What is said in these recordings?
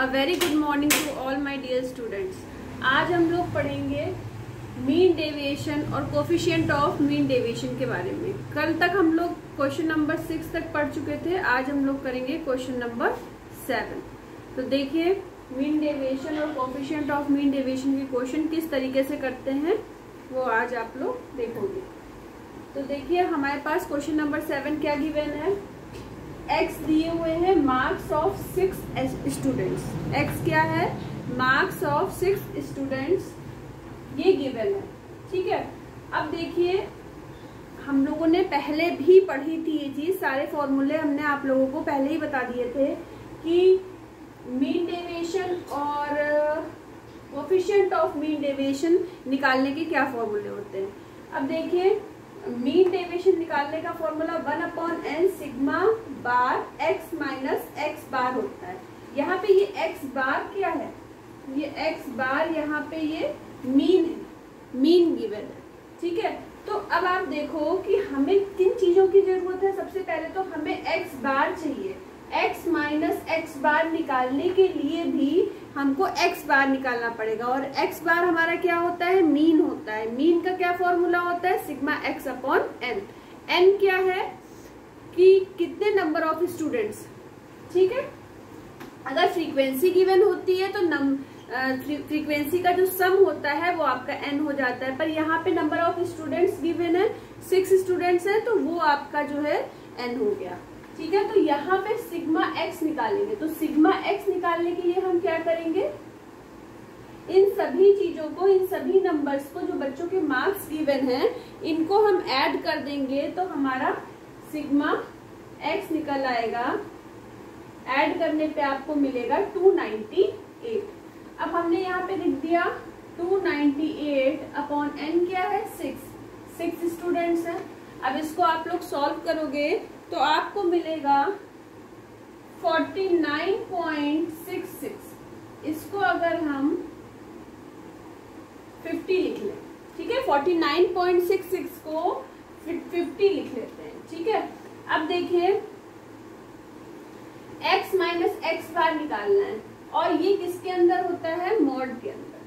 A very good morning to all my dear students. आज हम लोग पढ़ेंगे मीन डेविएशन और कोफिशिएंट ऑफ मीन डेविएशन के बारे में। कल तक हम लोग क्वेश्चन नंबर 6 तक पढ़ चुके थे। आज हम लोग करेंगे क्वेश्चन नंबर 7। तो देखिए मीन डेविएशन और कोफिशिएंट ऑफ मीन डेविएशन के क्वेश्चन किस तरीके से करते हैं वो आज आप लोग देखोगे। तो देखिए हमारे पास क्वेश्चन नंबर 7 क्या गिवन है। एक्स दिए हुए हैं मार्क्स ऑफ 6 स्टूडेंट्स। एक्स क्या है? मार्क्स ऑफ 6 स्टूडेंट्स ये गिवन है। ठीक है, अब देखिए हम लोगों ने पहले भी पढ़ी थी ये चीज, सारे फॉर्मूले हमने आप लोगों को पहले ही बता दिए थे कि मीन डेविएशन और कोफिशिएंट ऑफ मीन डेविएशन निकालने के क्या फॉर्मूले होते हैं। अब देखिए मीन डेविएशन निकालने का फॉर्मूला 1/n सिग्मा बार x माइनस x बार होता है। यहाँ पे ये x बार क्या है? ये x बार यहाँ पे ये मीन है, मीन गिवन है। ठीक है, तो अब आप देखो कि हमें किन चीजों की जरूरत है। सबसे पहले तो हमें x बार चाहिए। x माइनस x बार निकालने के लिए भी हमको x बार निकालना पड़ेगा और x बार हमारा क्या होता है? मीन होता है। मीन का क्या फॉर्मूला होता है? Sigma x upon n। n क्या है कि कितने नंबर ऑफ स्टूडेंट्स। ठीक है, अगर फ्रीक्वेंसी गिवन होती है तो फ्रीक्वेंसी का जो सम होता है वो आपका n हो जाता है, पर यहाँ पे नंबर ऑफ स्टूडेंट्स गिवन है 6 स्टूडेंट्स है तो वो आपका जो है n हो गया। ठीक है, तो यहाँ पे सिग्मा x निकालेंगे। तो सिग्मा x निकालने के लिए हम क्या करेंगे, इन सभी चीजों को, इन सभी नंबर्स को जो बच्चों के मार्क्स गिवन हैं इनको हम ऐड कर देंगे तो हमारा सिग्मा x निकल आएगा। ऐड करने पे आपको मिलेगा 298। अब हमने यहाँ पे लिख दिया 298 अपॉन n क्या है? 6 स्टूडेंट्स हैं। अब इसको आप लोग सॉल्व करोगे तो आपको मिलेगा 49.66। इसको अगर हम 50 लिख लें, ठीक है, 49.66 को 50 लिख लेते हैं। ठीक है, अब देखिए x माइनस x बार निकालना है और ये किसके अंदर होता है? मॉड के अंदर।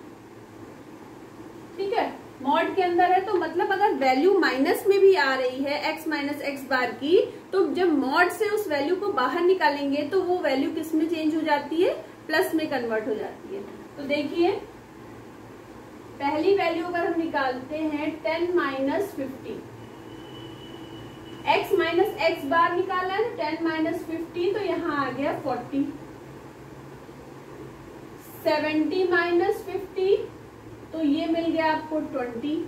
ठीक है, मॉड के अंदर है तो मतलब अगर वैल्यू माइनस में भी आ रही है x माइनस x बार की, तो जब मॉड से उस वैल्यू को बाहर निकालेंगे तो वो वैल्यू किस में चेंज हो जाती है? प्लस में कन्वर्ट हो जाती है। तो देखिए पहली वैल्यू अगर हम निकालते हैं 10 माइनस 50, x माइनस x बार निकाला है 10 माइनस 50 तो यहाँ आ गया 40। 70 माइनस 50 तो ये मिल गया आपको 20।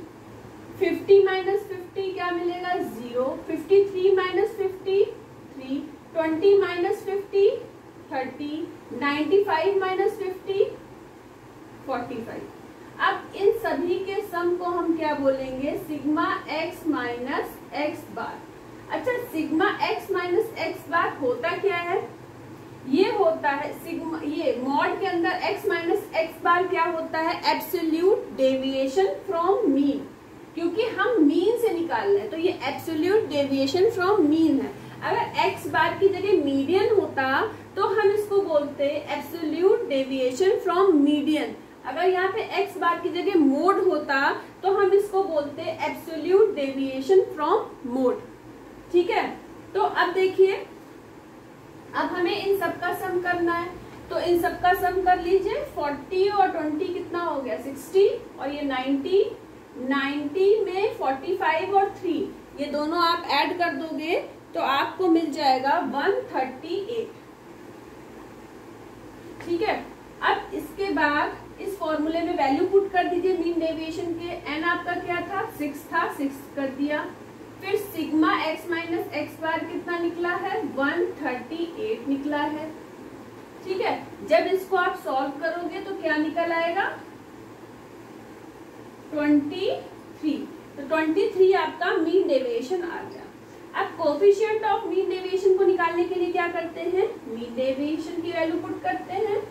50 माइनस 50 क्या मिलेगा? 0। 53 माइनस 50 3। 20 माइनस 50 30। 95 माइनस 50 45। अब इन सभी के सम को हम क्या बोलेंगे? सिग्मा x माइनस x बार। अच्छा, सिग्मा x माइनस x बार होता क्या है? ये होता है सिग्मा, ये मॉड के अंदर x माइनस x बार क्या होता है? एब्सोल्यूट डेविएशन फ्रॉम मीन, क्योंकि हम मीन से निकाल रहे हैं तो ये एब्सोल्यूट डेविएशन फ्रॉम मीन है। अगर x बार की जगह मीडियन होता तो हम इसको बोलते एब्सोल्यूट डेविएशन फ्रॉम मीडियन। अगर यहाँ पे x बार की जगह मोड होता तो हम इसको बोलते एब्सोल्यूट डेविएशन फ्रॉम मोड। ठीक है, तो अब देखिए अब हमें इन सबका सम करना है तो इन सबका सम कर लीजिए। 40 और 20 कितना हो गया? 60 और ये 90। 90 में 45 और 3 ये दोनों आप ऐड कर दोगे तो आपको मिल जाएगा 138। ठीक है, अब इसके बाद इस फॉर्मूले में वैल्यू पुट कर दीजिए मीन डेविएशन के। n आपका क्या था? 6 था, 6 कर दिया। फिर सिग्मा x माइनस x बार कितना निकला है? 138 निकला है। ठीक है, जब इसको आप सॉल्व करोगे तो क्या निकल आएगा? 23। तो 23 आपका मीन डेविएशन आ गया। अब कोफिशिएंट ऑफ मीन डेविएशन को निकालने के लिए क्या करते हैं? मीन डेविएशन की वैल्यू पुट करते हैं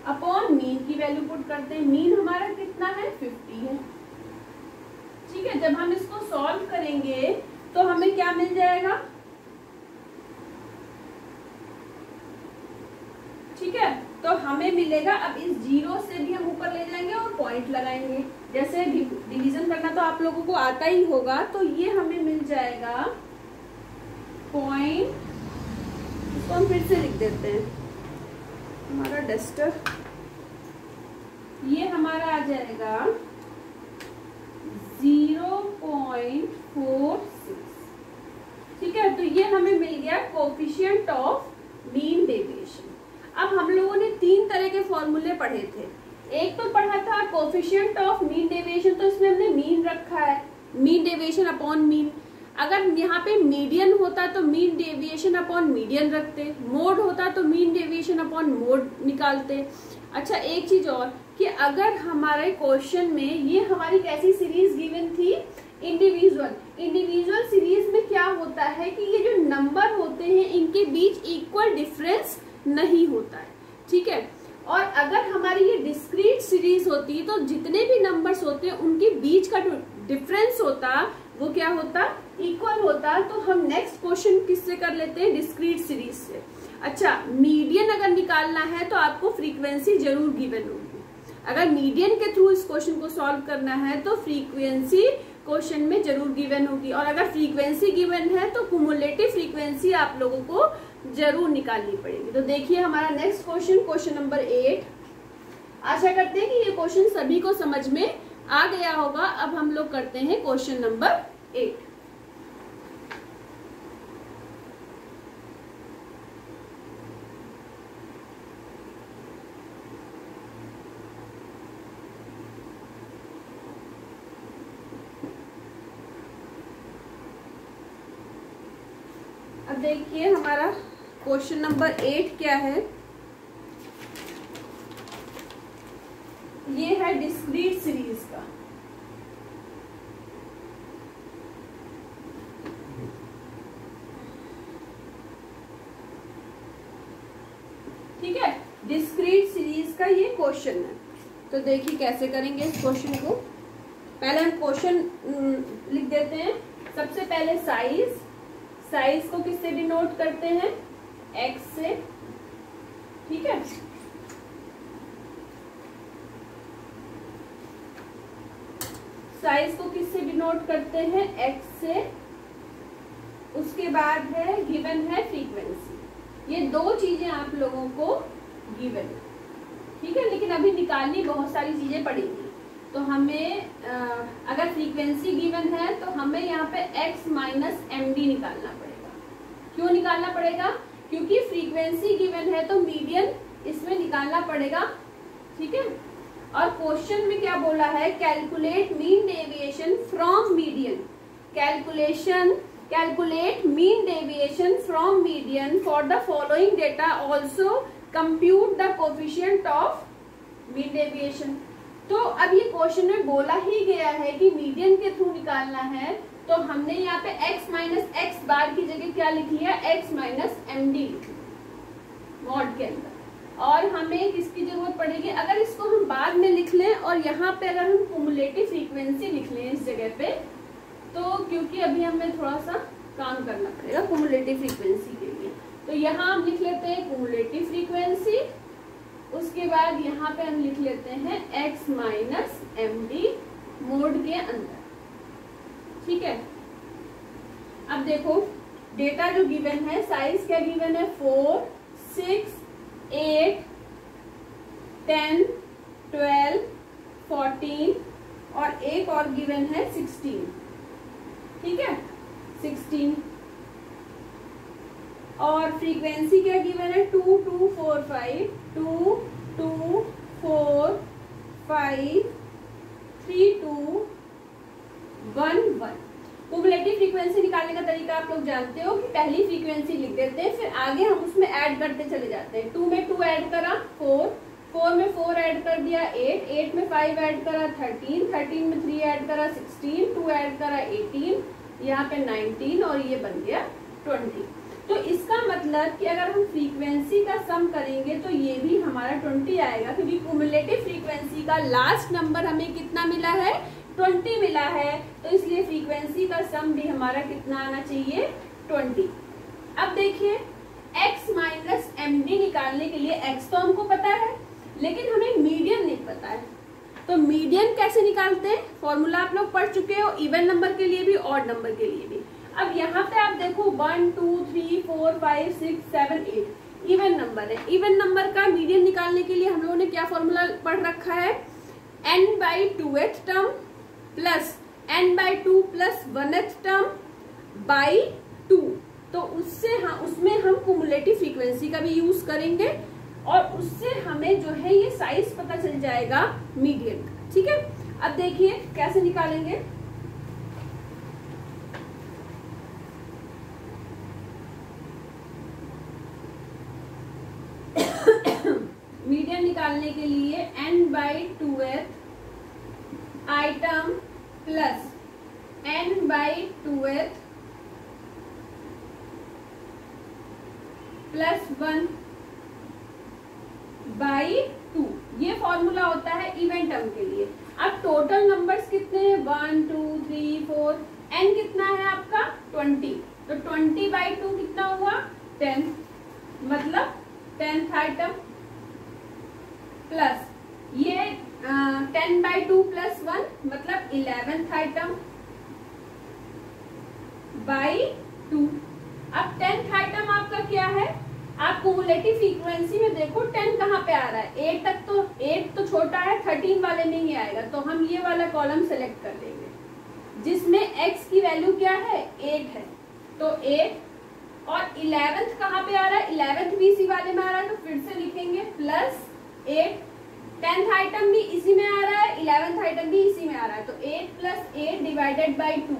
अपॉन मीन की वैल्यू पुट करते हैं। मीन हमारा कितना है? 50 है। ठीक है, जब हम इसको सॉल्व करेंगे तो हमें क्या मिल जाएगा? ठीक है, तो हम हमें मिलेगा। अब इस 0 से भी हम ऊपर ले जाएंगे और पॉइंट लगाएंगे। जैसे डिवीजन करना तो आप लोगों को आता ही होगा, तो ये हमें मिल जाएगा पॉइंट। इसको हम फिर से लिख देते हैं, हमारा डस्टर, ये हमारा आ जाएगा 0.46। ठीक है, तो ये हमें मिल गया कोफिशिएंट ऑफ मीन डेविएशन। अब हम लोगों ने 3 तरह के फॉर्मूले पढ़े थे। एक तो पढ़ा था कोफिशिएंट ऑफ मीन डेविएशन, तो इसमें हमने मीन रखा है, मीन डेविएशन अपॉन मीन। अगर यहाँ पे मीडियन होता तो मीन डेविएशन अपॉन मीडियन रखते, मोड होता तो मीन डेविएशन अपॉन मोड निकालते। अच्छा, एक चीज और कि अगर हमारे क्वेश्चन में ये हमारी कैसी सीरीज गिवन थी, इंडिविजुअल सीरीज में क्या होता है कि ये जो नंबर होते हैं इनके बीच इक्वल डिफरेंस नहीं होता है। ठीक है, और अगर हमारी ये डिस्क्रीट सीरीज होती तो जितने भी नंबर्स होते हैं उनके बीच का जो डिफरेंस होता वो क्या होता, इक्वल होता। तो हम नेक्स्ट क्वेश्चन किससे कर लेते हैं, डिस्क्रीट सीरीज से। अच्छा, मीडियन अगर निकालना है तो आपको फ्रीक्वेंसी जरूर गिवन होगी। अगर मीडियन के थ्रू इस क्वेश्चन को सॉल्व करना है तो फ्रीक्वेंसी क्वेश्चन में जरूर गिवन होगी, और अगर फ्रीक्वेंसी गिवन है तो कुमुलेटिव फ्रीक्वेंसी आप लोगों को जरूर निकालनी पड़ेगी। तो देखिए हमारा नेक्स्ट क्वेश्चन, क्वेश्चन नंबर 8। आशा करते हैं कि ये क्वेश्चन सभी को समझ में आ गया होगा। अब हम लोग करते हैं क्वेश्चन नंबर 8। अब देखिए हमारा क्वेश्चन नंबर 8 क्या है। ये है डिस्क्रीट सीरीज का। ठीक है, डिस्क्रीट सीरीज का ये क्वेश्चन है। तो देखिए कैसे करेंगे इस क्वेश्चन को। पहले हम क्वेश्चन लिख देते हैं। सबसे पहले साइज को किससे डिनोट करते हैं, x से। ठीक है, साइज को किससे डिनोट करते हैं, x से। उसके बाद है गिवन है फ्रीक्वेंसी। ये 2 चीजें आप लोगों को गिवन है। ठीक है, लेकिन अभी निकालनी बहुत सारी चीजें पड़ेंगी। तो हमें अगर फ्रीक्वेंसी गिवन है तो हमें यहाँ पे x माइनस MD निकालना पड़ेगा। क्यों निकालना पड़ेगा, क्योंकि फ्रीक्वेंसी गिवन है तो मीडियन इसमें निकालना पड़ेगा। ठीक है, और क्वेश्चन में क्या बोला है, calculate mean deviation from median. Calculate mean deviation from median for the following data, also compute the coefficient of mean deviation. तो अब ये क्वेश्चन में बोला ही गया है कि मीडियन के थ्रू निकालना है, तो हमने यहाँ पे x माइनस एक्स बार की जगह क्या लिखी है, x माइनस MD मॉड के अंदर। और हमें किसकी जरूरत पड़ेगी, अगर इसको हम बाद में लिख लें और यहाँ पे अगर हम कुमुलेटिव फ्रीक्वेंसी लिख लें इस जगह पे, तो क्योंकि अभी हमें थोड़ा सा काम करना पड़ेगा कुमुलेटिव फ्रीक्वेंसी के लिए। तो यहाँ हम लिख लेते हैं कुमुलेटिव फ्रीक्वेंसी। उसके बाद यहाँ पे हम लिख लेते हैं x माइनस MD मोड के अंदर। ठीक है, अब देखो डेटा जो गिवन है, साइज क्या गिवन है, 4, 6, 8, 10, 12, 14 और एक और गिवन है 16। ठीक है, 16। और फ्रीक्वेंसी क्या गिवन है, 2, 2, 4, 5, 2, 2, 4, 5, 3, 2, 1, 1। कुमुलेटिव फ्रीक्वेंसी निकालने का तरीका आप लोग जानते हो कि पहली फ्रीक्वेंसी लिख देते हैं, फिर आगे हम उसमें ऐड करते चले जाते हैं। 2 में 2 ऐड करा 4, 4 में 4 ऐड कर दिया 8, 8 में 5 ऐड करा 13, 13 में 3 ऐड करा 16, 2 ऐड करा 18, यहाँ पे 19 और ये बन गया 20। तो इसका मतलब कि अगर हम फ्रीक्वेंसी का सम करेंगे तो ये भी हमारा 20 आएगा, क्योंकि कुमुलेटिव फ्रीक्वेंसी का लास्ट नंबर हमें कितना मिला है, 20 मिला है। तो इसलिए फ्रीक्वेंसी का सम भी हमारा कितना आना चाहिए, 20। अब देखिए x माइनस MD निकालने के लिए x तो हमको पता है, लेकिन हमें मीडियन नहीं पता है। तो मीडियन कैसे निकालते हैं, फॉर्मूला आप लोग पढ़ चुके हो, इवन नंबर के लिए भी ऑड नंबर के लिए भी। अब यहाँ पे आप देखो 1 2 3 4 5 6 7 8 इवन नंबर है। इवन नंबर का मीडियन निकालने के लिए हम लोगों ने क्या फॉर्मूला पढ़ रखा है, n/2th term plus n/2 plus 1th term by 2। तो उसमें हम कुमुलेटिव फ्रीक्वेंसी का भी यूज करेंगे और उससे हमें जो है ये साइज पता चल जाएगा मीडियन का। ठीक है, अब देखिए कैसे निकालेंगे। मीडियन निकालने के लिए n/2th item plus n/2th plus 1 by 2, ये फॉर्मूला होता है इवन टर्म के लिए। अब टोटल नंबर्स कितने हैं, 1 2 3 4, n कितना है आपका 20, तो 20/2 कितना हुआ 10, मतलब 10th आइटम प्लस ये 10/2 प्लस 1 मतलब 11th आइटम बाई 2। अब 10th आइटम आपका क्या है, आप कुमुलेटिव फ्रीक्वेंसी में देखो 10 कहाँ पे आ रहा है, 8 तक, तो 8 तो छोटा है, 13 वाले में ही आएगा। तो हम ये वाला कॉलम सेलेक्ट कर लेंगे जिसमें x की वैल्यू क्या है 8 है, तो 8 और 11th कहाँ पे आ रहा है, 11th भी इसी वाले में आ रहा है, तो फिर से लिखेंगे प्लस 8। 10th आइटम भी इसी में आ रहा है, 11th आइटम भी इसी में आ रहा है, तो 8 प्लस 8 डिवाइडेड बाई 2,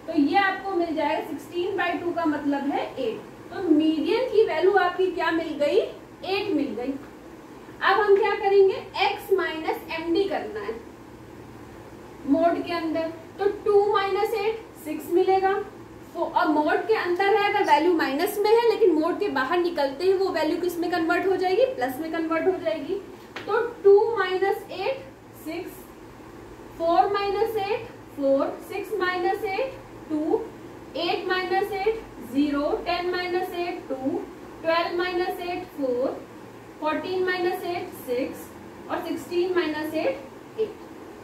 तो ये आपको मिल जाएगा 16/2 का मतलब है 8। तो मीडियन की वैल्यू आपकी क्या मिल गई, 8 मिल गई। अब हम क्या करेंगे, x माइनस md करना है मोड के अंदर, तो 2 माइनस 8 6 मिलेगा। अब मोड के अंदर है अगर वैल्यू माइनस में है, लेकिन मोड के बाहर निकलते ही वो वैल्यू किस में कन्वर्ट हो जाएगी, प्लस में कन्वर्ट हो जाएगी। तो 2 minus 8 6, 4 minus 8 4, 6 minus 8 2, 8 minus 8 0, 10 minus 8 2, 12 minus 8 4, 14 minus 8 6 और 16 माइनस 8 8।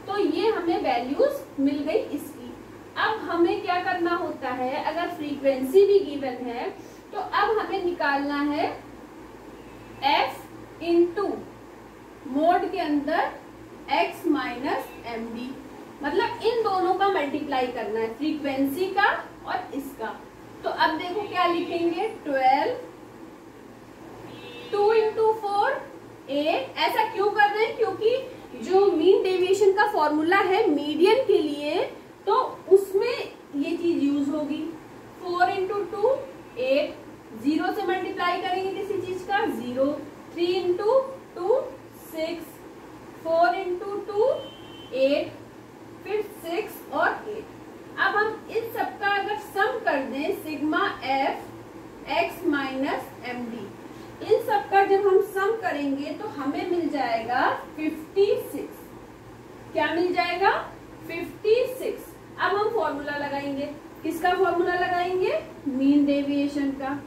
तो ये हमें वैल्यूज मिल गई इसकी। अब हमें क्या करना होता है, अगर फ्रीक्वेंसी भी गिवन है तो अब हमें निकालना है f इंटू मोड के अंदर x माइनस md, मतलब इन दोनों का मल्टीप्लाई करना है, फ्रीक्वेंसी का और इसका। तो अब देखो क्या लिखेंगे, 12 2 इंटू 4 8। ऐसा क्यों कर रहे हैं, क्योंकि जो मीन डेविएशन का फॉर्मूला है मीडियन के लिए, तो उसमें ये चीज यूज होगी। 4 इंटू 2 8, 0 से मल्टीप्लाई करेंगे किसी चीज का 0, 3 इंटू 2 6, 4 इंटू 2 8, फिर 6 और 8। अब हम इन सबका अगर सम कर दें, sigma f x minus md, इन सबका जब हम सम करेंगे तो हमें मिल जाएगा 56। क्या मिल जाएगा, 56। अब हम फॉर्मूला लगाएंगे, किसका फॉर्मूला लगाएंगे, मीन डेविएशन का।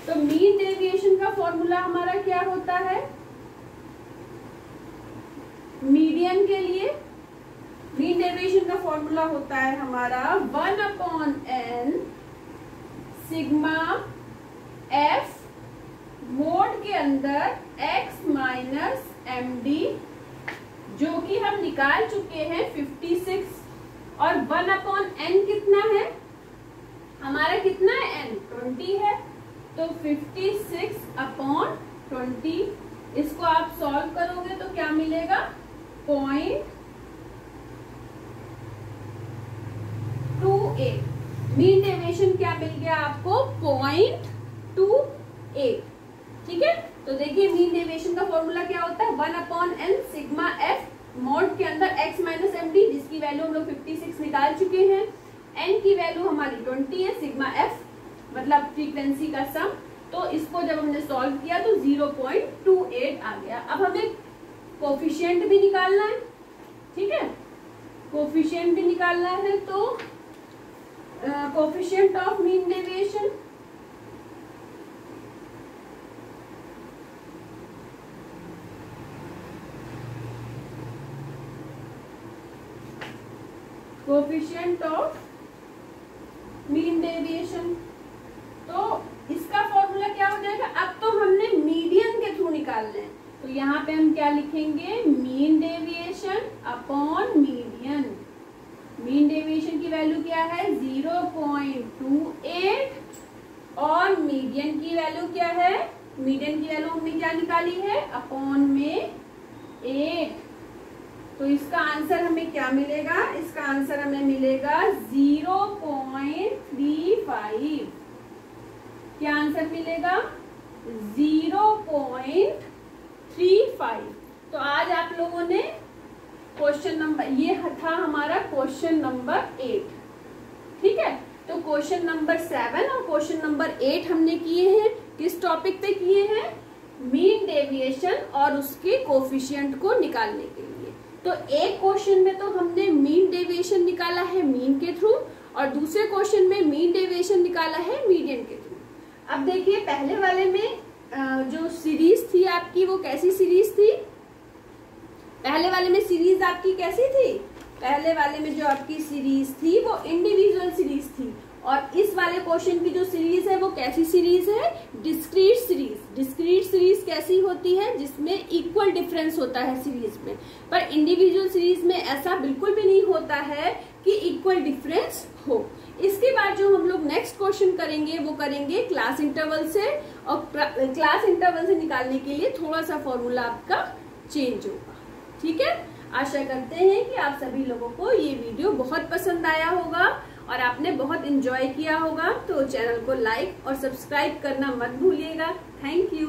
तो मीन डेविएशन का फॉर्मूला हमारा क्या होता है, मीडियन के लिए मीन डेविएशन का फॉर्मूला होता है हमारा 1/n सिग्मा f मोड के अंदर x माइनस md, जो कि हम निकाल चुके हैं 56। और 1/n कितना है हमारा, कितना है n 20 है, तो 56/20। इसको आप सॉल्व करोगे तो क्या मिलेगा, 0.28। मीन डेविएशन क्या मिल गया आपको, 0.28। ठीक है, तो देखिए मीन डेविएशन का फॉर्मूला क्या होता है, 1/n सिग्मा f मोड के अंदर x माइनस md, जिसकी वैल्यू हम लोग 56 निकाल चुके हैं। n की वैल्यू हमारी 20 है, सिग्मा f मतलब फ्रीक्वेंसी का सम। तो इसको जब हमने सॉल्व किया तो 0.28 आ गया। अब हमें कोफिशिएंट भी निकालना है, ठीक है, कोफिशिएंट भी निकालना है। तो coefficient of mean deviation, coefficient of mean deviation. तो इसका फॉर्मूला क्या हो जाएगा, अब तो हमने मीडियन के थ्रू निकालना है, तो यहाँ पे हम क्या लिखेंगे, mean deviation upon median. Mean deviation की वैल्यू क्या है 0.28 और मीडियन की वैल्यू क्या है, मीडियन की वैल्यू हमने क्या निकाली है अपॉन में 8। तो इसका आंसर हमें क्या मिलेगा, इसका आंसर हमें मिलेगा 0.35। क्या आंसर मिलेगा 0.35। तो आज आप लोगों ने क्वेश्चन नंबर, ये था हमारा क्वेश्चन नंबर 8, ठीक है। तो क्वेश्चन नंबर 7 और क्वेश्चन नंबर 8 हमने किए हैं, किस टॉपिक पे किए हैं, मीन डेविएशन और उसके कोफिशिएंट को निकालने के लिए। तो एक क्वेश्चन में तो हमने मीन डेविएशन निकाला है मीन के थ्रू, और दूसरे क्वेश्चन में मीन डेविएशन निकाला है मीडियन के थ्रू। अब देखिए पहले वाले में जो सीरीज थी आपकी वो कैसी सीरीज थी, पहले वाले में सीरीज आपकी कैसी थी, पहले वाले में जो आपकी सीरीज थी वो इंडिविजुअल सीरीज थी, और इस वाले क्वेश्चन की जो सीरीज है वो कैसी सीरीज है, डिस्क्रीट सीरीज। डिस्क्रीट सीरीज कैसी होती है, जिसमें इक्वल डिफरेंस होता है सीरीज में, पर इंडिविजुअल सीरीज में ऐसा बिल्कुल भी नहीं होता है कि इक्वल डिफरेंस हो। इसके बाद जो हम लोग नेक्स्ट क्वेश्चन करेंगे वो करेंगे क्लास इंटरवल से, और क्लास इंटरवल से निकालने के लिए थोड़ा सा फॉर्मूला आपका चेंज होगा, ठीक है। आशा करते हैं कि आप सभी लोगों को ये वीडियो बहुत पसंद आया होगा और आपने बहुत एंजॉय किया होगा। तो चैनल को लाइक और सब्सक्राइब करना मत भूलिएगा। Thank you.